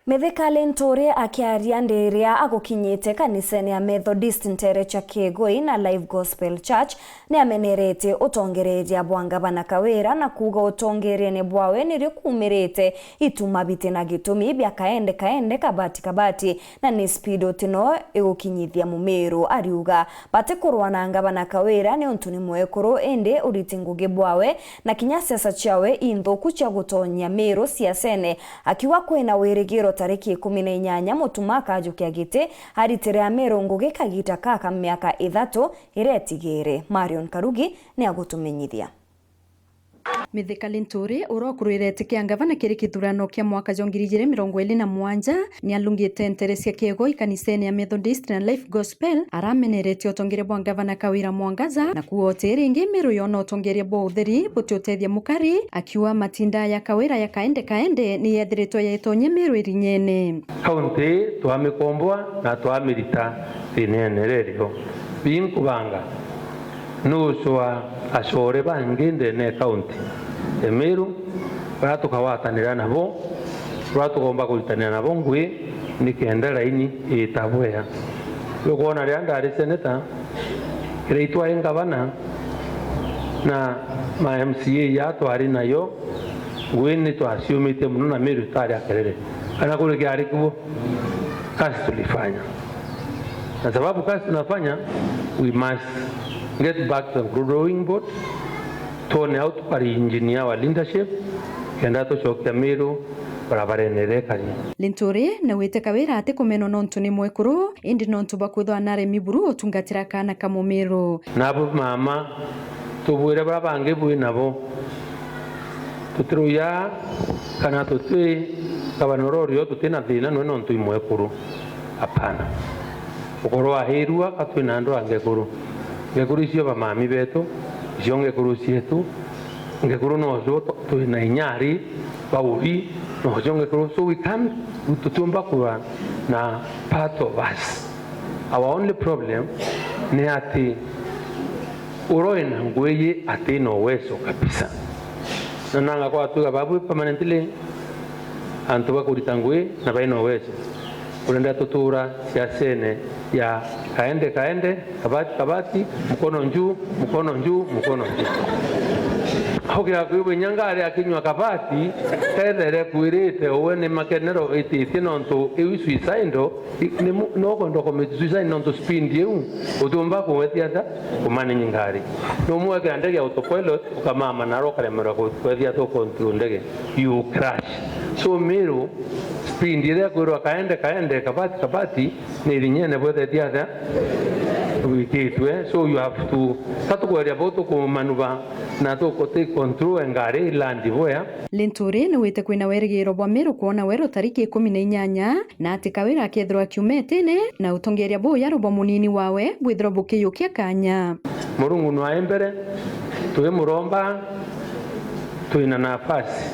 Mithikali Nturi akiaria ndiria agukinyite kanisani ya Methodist Ntere cha Kigui na Live Gospel Church ni amenerete utongereria bwa Ngavana Kawira na kuga utongerene bwawe niri kumirite ituma biti na gitumi bya kaende kabati na ni speedo tino egukinyithia Mumiru ariuga bate kurwa na Ngavana Kawira ni untuni mwekuru ende uritinguge bwawe na kinyasiasa chawe inthuku cha gutonya Meru siasene akiwa kwina wirigiro tariki 18 mutumaka ajukia gite haritire ya Meru nguge kagita kaka miaka 3 iretigere. Marion Karugi ni agutumenyithia. Mithikali Nturi urokurwirete kia Ngavana kiri kithurano kia mwaka 2027 ni alungite Ntere cia Kigui kaniseni ya Methodist na Life Gospel aramenerete utongere bwa Ngavana Kawira Mwangaza na kuote ringi Meru yona utongere bwa utheri butotethia mukari akiwa matinda ya Kawira ya kaende ni yethiritwo yaitonye Meru irinyene kaunti twamikomboa na twamirita rinene rerio binkubanga nuswa ashore bangende ne kaunti Meru batukawatanira nabo batugomba kuitanira nabo ngwi nikenda laini itabwea yokona ryanda ari seneta kireitwa Ngavana na ma MCA yato ari nayo ngwi ni twasiumite muno na Meru tari akerere ana kule kiari kubo kazi tulifanya na sababu kazi tunafanya we must get back to the drawing board, turn out pari engineer wa leadership, kenda to chokia Meru barabara nerekari. Nturi na wite Kawira ate kumeno nontu ni mwekuru indi nontu bakuthwa nare miburu otungatira kana ka Mumiru. Nabo mama tubwire babange bwi nabo tutruya kana tutwe kabanororio tutina thina no nontu imwekuru apana. Ukoro ahirua katwina ndo angekuru. Ngekuru icio bamami betu icio ngekuru cietu ngekuru nozo twina inyari bauri nozo ngekuru so we come tutumba kuwa na part of us. Our only problem ni ati uroina ngweye ati no weso kabisa na nanga kwa tuga babu permanently antuba kuritangwe na baino weso urenda tutura siasene ya kaende kabati mkono njuu hokia kuiwe nyangare akinywa kabati tethere kuirite uwene makenero iti nonto ewi suicide no ndo come suicide nonto spindi eu utumba kuwetiada kumani nyingari no muweke ndege autopilot ukamama naro kalemera kuwetia to control ndege you crash so Meru spindi ile kuirwa kaende kabati ni linyene bwete tiada wikitwe so you have to tatukwera boto ko manuva na to take control ngare landi boya. Nturi ni wite kwina werigiro bwa Meru kuona wero tariki 18 na ati Kawira akethirwa kiumetene na utongeria boya robo munini wawe bwithro bukiyukia kanya Murungu no aembere tuwe muromba tuina nafasi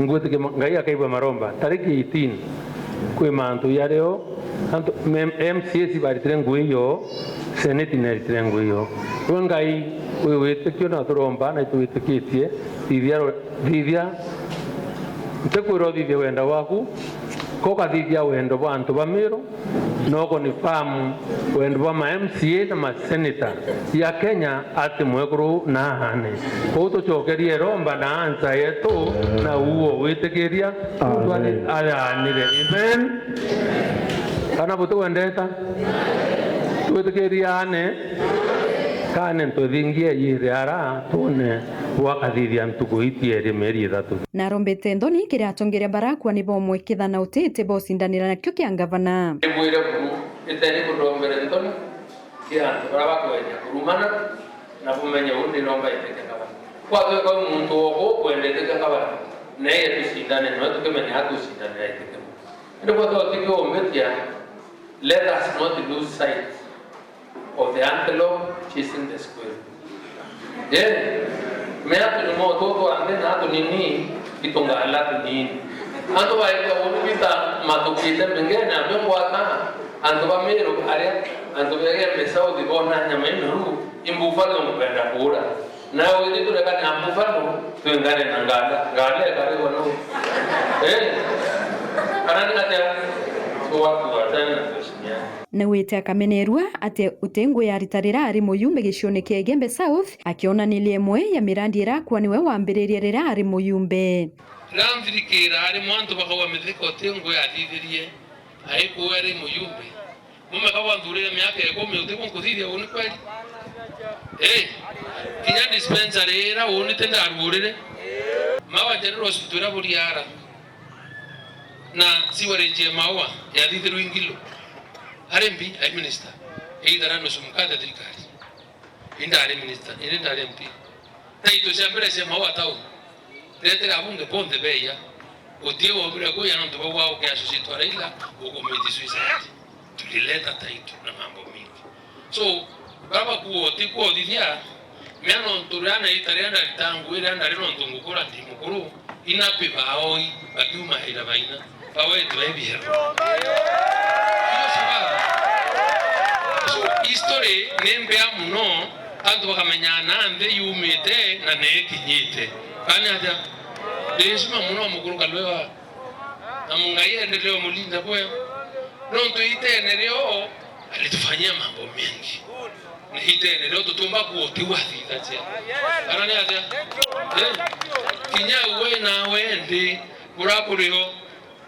ngwete ngai akaibwa maromba tariki 18 kwe mantu yareo anto MCS baritire nguiyo seneti neritire nguiyo ngai wewe tekyo na turomba na tuwitikitie thithia ntekwiro thithia wenda waku koka thithia wendo bantu ba Meru noko ni famu wendo ba ma MCA na ma senator ya Kenya ati mwekuru na hane koto chokerie romba na ansa yetu na uo witikiria twani ala nire even kana butu wendeta tuwitikiria ane kane ntothingie yire ara tune wakathithia ntukuitie rimeri 3 na rombete ndoni kiri atongeria barakwa ni bomwe kithana utete bosindanira nakyo kia Ngavana mwire buru iteni kurombere ndoni kia baraba kwenya kurumana na kumenya undi nomba iteke Ngavana kwa kwa muntu woko kwendete Ngavana naye tusindane no tukemenya hatusindane iteke ndipo totiki ombetia let us not lose sight of the antelope chasing the squirrel. Me atu ni moto ande na atu nini itonga ala nini. Anto ba ito ulupita matukita mengene abe kwata anto ba Meru area anto ba ya mesao di bona nyama Meru imbufalo mpenda kura. Na wewe ndio kana ambufalo tuengane na ngale kare wono. Kana ni watu watana kushimiana na wete akamenerua ate utengwe yaritarira ari muyumbe gicione kia Igembe South akionanirie mwe ya mirandi irakwa niwe wambiririe rira ari muyumbe ramthirikira ari mwantu bakawa mithiko tengwe yathithirie aikuwa ari muyumbe mume kawa nthurire miaka 10 utikwo kuthithia uni kweli kinya dispensary era uni tenda arurire mawa general hospital buriara na siwarenje mawa yathithiru ingilo RMP ai minister either no sumkata trikari inda ari minister inda ari MP taito shambere se mawa tao tete abunge ponde beya otie wa bure ko yana ndo wao ke associate wa Raila ukomiti suicide tulileta taito na mambo mingi so baba kuo tiko dithia miano nturana itariana ritangu ira ndari no ndungukura ndimukuru inape baoi bakiuma hira baina bawe twebihero history nembe amuno antu bakamenyana nde yumite na nekinyite bani aja desima muno mukuru kalwewa amungai endeleo mulinda boya nonto iteneleo alitufanyia mambo mengi ni iteneleo tutumba kuotiwa thithatia arani aja kinya uwe na wende kurakuriho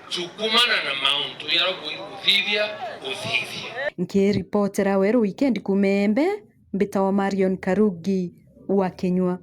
chukumana na mauntu yaro kuithithia nkiripotera weru weekend kumembe mbitawa Marion Karugi wa Kenywa.